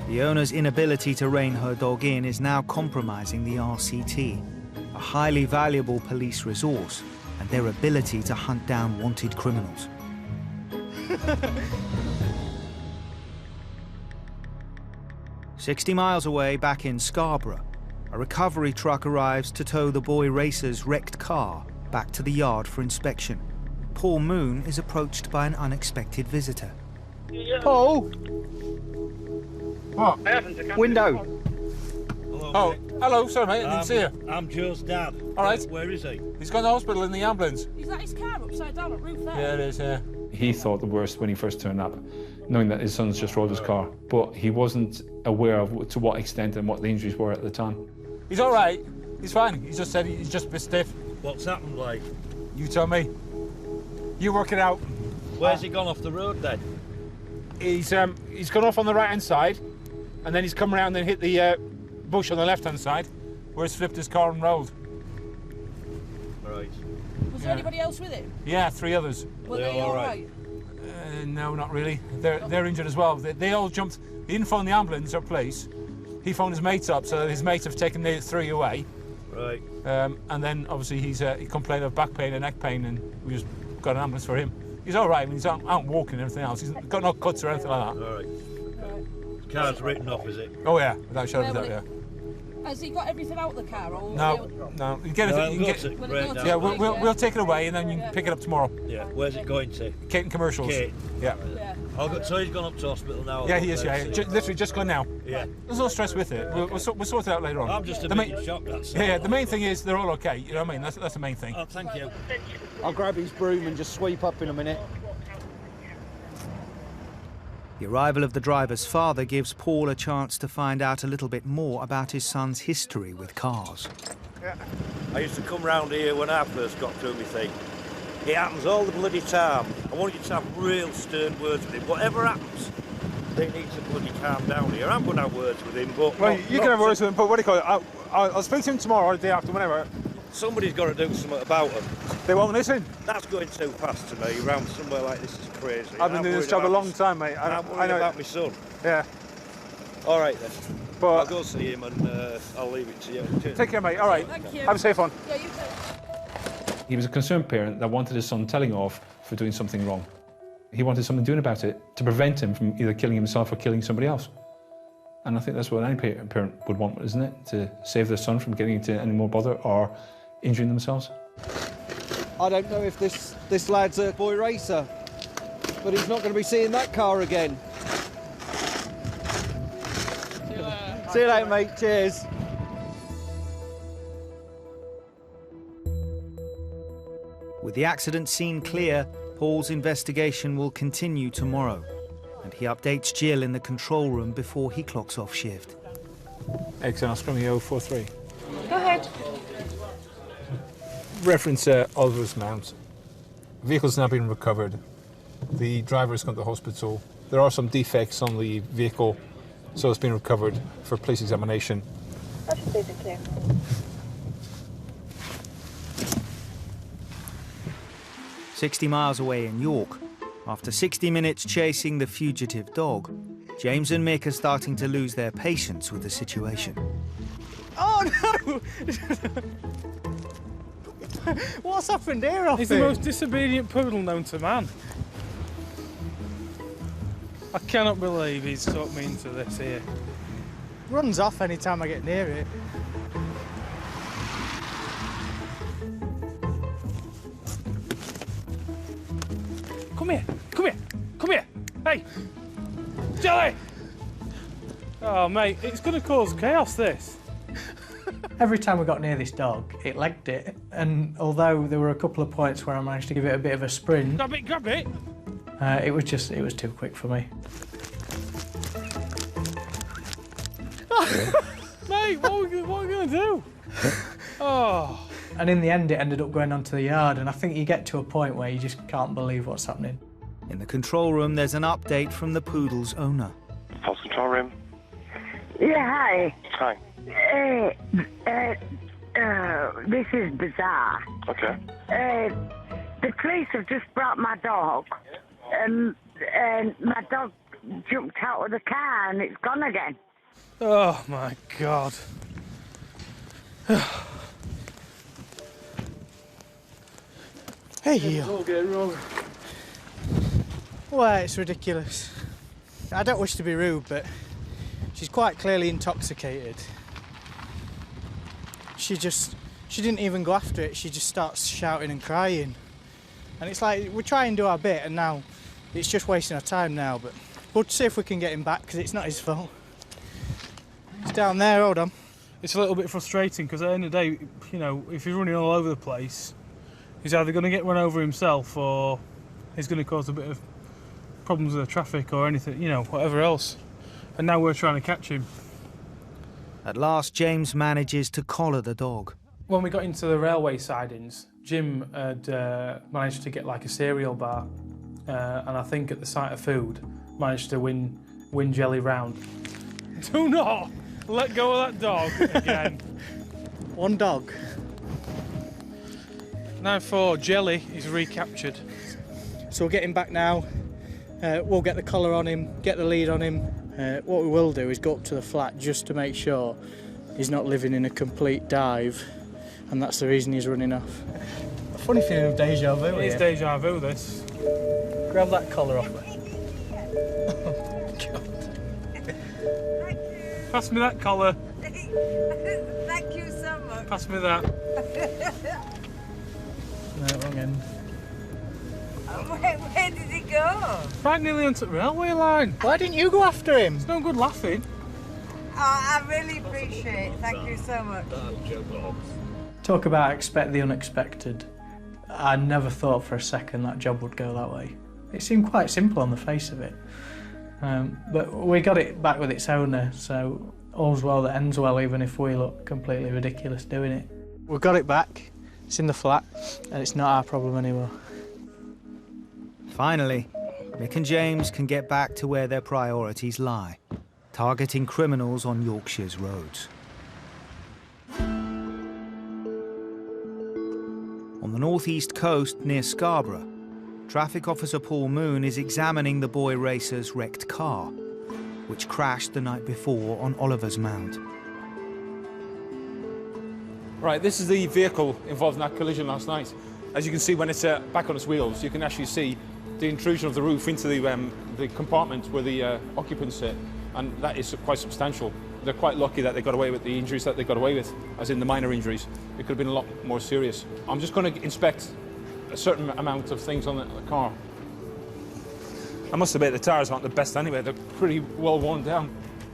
The owner's inability to rein her dog in is now compromising the RCT, a highly valuable police resource, and their ability to hunt down wanted criminals. 60 miles away, back in Scarborough, a recovery truck arrives to tow the boy racer's wrecked car back to the yard for inspection. Paul Moon is approached by an unexpected visitor. Paul! What? Window. Oh, hello, sorry mate, I didn't see you. I'm Joe's dad. All right. Where is he? He's gone to hospital in the ambulance. Is that his car upside down at roof there? Yeah, it is, yeah. He thought the worst when he first turned up, knowing that his son's just rolled his car, but he wasn't aware of to what extent and what the injuries were at the time. He's all right. He's fine. He just said he's just a bit stiff. What's happened, like? You tell me. You work it out. Where's he gone off the road then? He's gone off on the right-hand side, and then he's come around and hit the bush on the left-hand side, where he's flipped his car and rolled. Right. Was there anybody else with him? Yeah, 3 others. Were they all right? No, not really. They're injured as well. They all jumped. He didn't phone the ambulance or police. He phoned his mates up, so his mates have taken the 3 away. Right. And then obviously he complained of back pain and neck pain, and we just got an ambulance for him. He's all right. I mean, he's out walking and everything else. He's got no cuts or anything like that. All right. The car's written off, is it? Oh yeah, without a shadow of a doubt, yeah. Has he got everything out of the car? Or No. You get it. You can get, yeah, we'll take it away and then you can pick it up tomorrow. Yeah. Where's it going to? Caton Commercials. Kate. Yeah. So he's gone up to hospital now. Yeah, he is. Yeah, literally just gone now. Yeah. There's no stress with it. We'll sort it out later on. I'm just a bit in shock. That's yeah. The main thing is they're all okay. You know what I mean? That's the main thing. Oh, thank you. I'll grab his broom and just sweep up in a minute. The arrival of the driver's father gives Paul a chance to find out a little bit more about his son's history with cars. Yeah. I used to come round here when I first got through my thing. It happens all the bloody time. I want you to have real stern words with him. Whatever happens, they need to bloody calm down here. I'm going to have words with him, but... Well, you can have words with him, but what do you call it? I'll speak to him tomorrow or the day after, whenever. Somebody's got to do something about them. They won't listen. That's going too fast to me. Around somewhere like this is crazy. I've been doing this job a long time, mate. I'm worried about my son. Yeah. All right, then. But I'll go see him and I'll leave it to you. Cheers. Take care, mate. All right. Thank you. Have a safe one. Yeah, you too. He was a concerned parent that wanted his son telling off for doing something wrong. He wanted something doing about it to prevent him from either killing himself or killing somebody else. And I think that's what any parent would want, isn't it? To save their son from getting into any more bother or injuring themselves. I don't know if this lad's a boy racer, but he's not going to be seeing that car again. See you later, mate. Cheers. With the accident scene clear, Paul's investigation will continue tomorrow, and he updates Jill in the control room before he clocks off shift. XN Oscar 043. Go ahead. Reference Oliver's Mount. The vehicle's now been recovered. The driver has gone to the hospital. There are some defects on the vehicle, so it's been recovered for police examination. That's basically. 60 miles away in York, after 60 minutes chasing the fugitive dog, James and Mick are starting to lose their patience with the situation. Oh no! What's happened here, He's the most disobedient poodle known to man. I cannot believe he's talked me into this here. Runs off any time I get near it. Come here, come here, come here. Hey, Jelly! Oh, mate, it's going to cause chaos, this. Every time we got near this dog, it legged it, and although there were a couple of points where I managed to give it a bit of a sprint... Grab it, grab it! It was too quick for me. Mate, what are we going to do? Oh. And in the end, it ended up going onto the yard, and I think you get to a point where you just can't believe what's happening. In the control room, there's an update from the poodle's owner. Pulse control room. Yeah, hi. Hi. This is bizarre. Okay. The police have just brought my dog, and my dog jumped out of the car and it's gone again. Oh my God. Hey, you. It's all getting wrong. Well, it's ridiculous. I don't wish to be rude, but she's quite clearly intoxicated. She didn't even go after it, she just starts shouting and crying. And it's like, we try and do our bit, and now it's just wasting our time now, but we'll see if we can get him back, because it's not his fault. He's down there, hold on. It's a little bit frustrating, because at the end of the day, you know, if he's running all over the place, he's either going to get run over himself, or he's going to cause a bit of problems with the traffic, or anything, you know, whatever else. And now we're trying to catch him. At last, James manages to collar the dog. When we got into the railway sidings, Jim had managed to get like a cereal bar, and I think at the sight of food, managed to win Jelly round. Do not let go of that dog again. One dog. Now for Jelly is recaptured. So we'll get him back now. We'll get the collar on him, get the lead on him. What we will do is go up to the flat just to make sure he's not living in a complete dive, and that's the reason he's running off. A funny feeling of deja vu. It is deja vu, this. Grab that collar off me. Pass me that collar. Thank you so much. Pass me that. No, wrong end. Where did he go? Right nearly onto the railway line. Why didn't you go after him? It's no good laughing. Oh, I really appreciate it. Thank you so much. Talk about expect the unexpected. I never thought for a second that job would go that way. It seemed quite simple on the face of it. But we got it back with its owner, so all's well that ends well, even if we look completely ridiculous doing it. We've got it back, it's in the flat, and it's not our problem anymore. Finally, Mick and James can get back to where their priorities lie, targeting criminals on Yorkshire's roads. On the northeast coast near Scarborough, traffic officer Paul Moon is examining the boy racer's wrecked car, which crashed the night before on Oliver's Mount. Right, this is the vehicle involved in that collision last night. As you can see, when it's back on its wheels, you can actually see the intrusion of the roof into the compartment where the occupants sit, and that is quite substantial. They're quite lucky that they got away with the injuries that they got away with, as in the minor injuries. It could have been a lot more serious. I'm just going to inspect a certain amount of things on the car. I must admit, the tyres aren't the best anyway. They're pretty well worn down.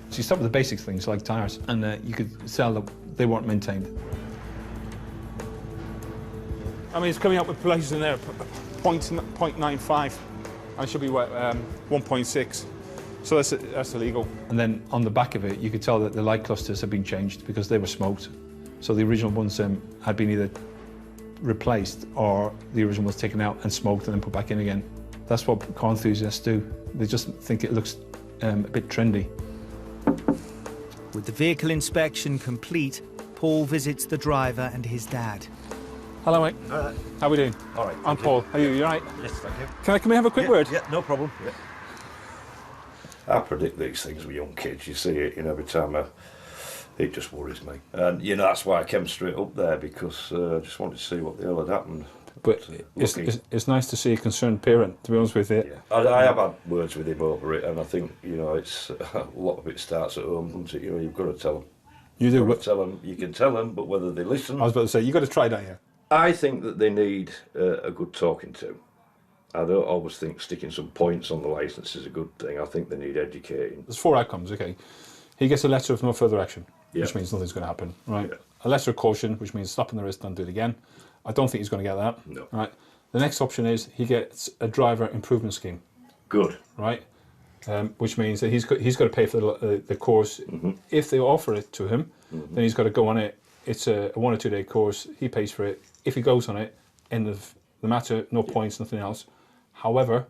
So you start with the basic things like tyres, and you could tell that they weren't maintained. I mean, it's coming up with places in there, 0.95. I should be 1.6. So that's illegal. And then on the back of it, you could tell that the light clusters had been changed because they were smoked. So the original ones had been either replaced or the original was taken out and smoked and then put back in again. That's what car enthusiasts do. They just think it looks a bit trendy. With the vehicle inspection complete, Paul visits the driver and his dad. Hello, mate. All right. How are we doing? All right. I'm Paul. How are you? You all right? Yes, thank you. Can I come and have a quick word? Yeah, no problem. Yeah. I predict these things with young kids. You see it, every time it just worries me. And, that's why I came straight up there, because I just wanted to see what the hell had happened. But it's nice to see a concerned parent, to be honest with you. Yeah. I have had words with him over it, and I think, it's a lot of it starts at home, doesn't it? You've got to tell them. You do? You can tell them, but whether they listen... I was about to say, you've got to try, don't you? I think that they need a good talking to. I don't always think sticking some points on the licence is a good thing. I think they need educating. There's 4 outcomes, okay. He gets a letter of no further action, Yeah. which means nothing's going to happen, right? Yeah. A letter of caution, which means slapping the wrist, don't do it again. I don't think he's going to get that. No. Right. The next option is he gets a driver improvement scheme. Good. Right. Which means that he's got to pay for the course. Mm-hmm. If they offer it to him, then he's got to go on it. It's a 1 or 2 day course. He pays for it. If he goes on it, end of the matter. No points, nothing else. However,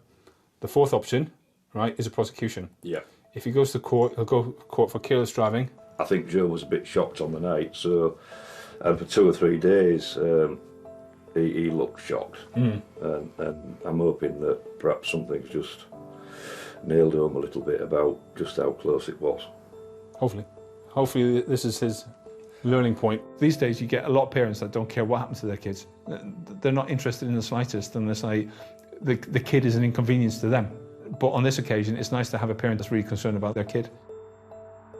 the 4th option, right, is a prosecution. Yeah. If he goes to court, he'll go to court for careless driving. I think Joe was a bit shocked on the night, and for 2 or 3 days he looked shocked. And I'm hoping that perhaps something's just nailed home a little bit about just how close it was. Hopefully this is his learning point. These days you get a lot of parents that don't care what happens to their kids. They're not interested in the slightest unless the kid is an inconvenience to them. But on this occasion, it's nice to have a parent that's really concerned about their kid.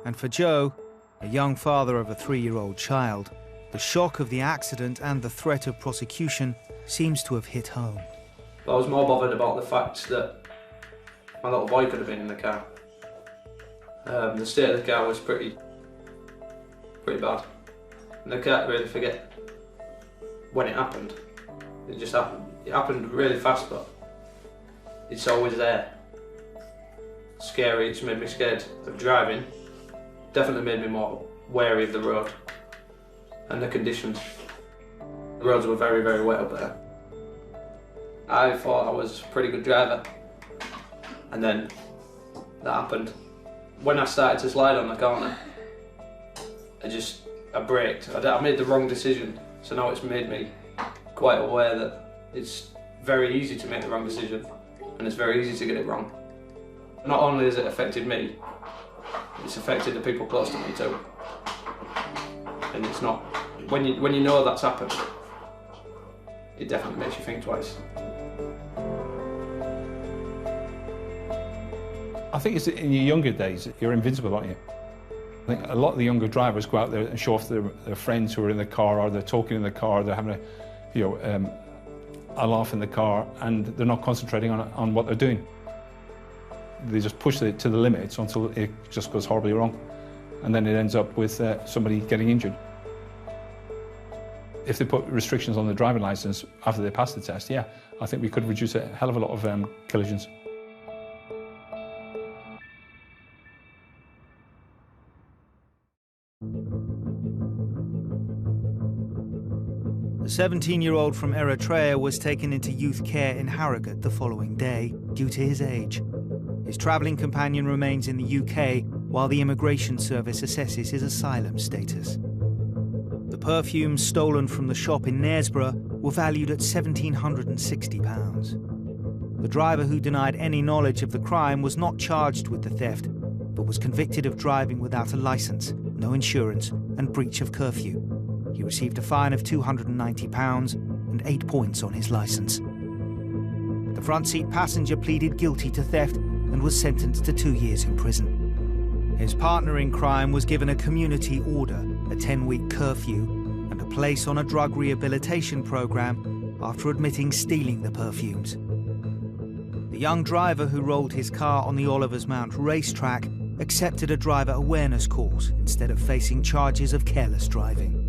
And for Joe, a young father of a 3-year-old child, the shock of the accident and the threat of prosecution seems to have hit home. I was more bothered about the fact that my little boy could have been in the car. The state of the car was pretty bad. And I can't really forget when it happened. It just happened. It happened really fast, but it's always there. Scary, it's made me scared of driving. Definitely made me more wary of the road and the conditions. The roads were very, very wet up there. I thought I was a pretty good driver, and then that happened. When I started to slide on the corner, I braked. I made the wrong decision, so now it's made me quite aware that it's very easy to make the wrong decision, and it's very easy to get it wrong. Not only has it affected me, it's affected the people close to me too. And it's not, when you know that's happened, it definitely makes you think twice. I think it's in your younger days, you're invincible, aren't you? I think a lot of the younger drivers go out there and show off their friends who are in the car, or they're talking in the car, they're having a laugh in the car, and they're not concentrating on what they're doing. They just push it to the limits until it just goes horribly wrong, and then it ends up with somebody getting injured. If they put restrictions on the driving licence after they pass the test, yeah, I think we could reduce a hell of a lot of collisions. The 17-year-old from Eritrea was taken into youth care in Harrogate the following day due to his age. His travelling companion remains in the UK while the Immigration Service assesses his asylum status. The perfumes stolen from the shop in Knaresborough were valued at £1,760. The driver, who denied any knowledge of the crime, was not charged with the theft, but was convicted of driving without a licence, no insurance, and breach of curfew. He received a fine of £290 and 8 points on his licence. The front seat passenger pleaded guilty to theft and was sentenced to 2 years in prison. His partner in crime was given a community order, a 10-week curfew, and a place on a drug rehabilitation programme after admitting stealing the perfumes. The young driver who rolled his car on the Oliver's Mount racetrack accepted a driver awareness course instead of facing charges of careless driving.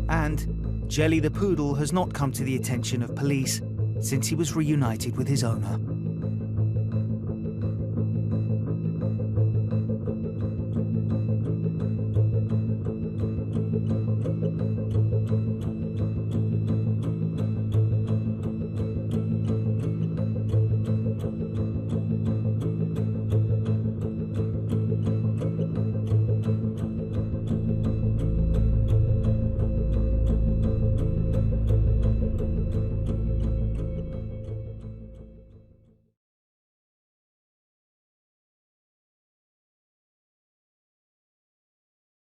And Jelly the poodle has not come to the attention of police since he was reunited with his owner.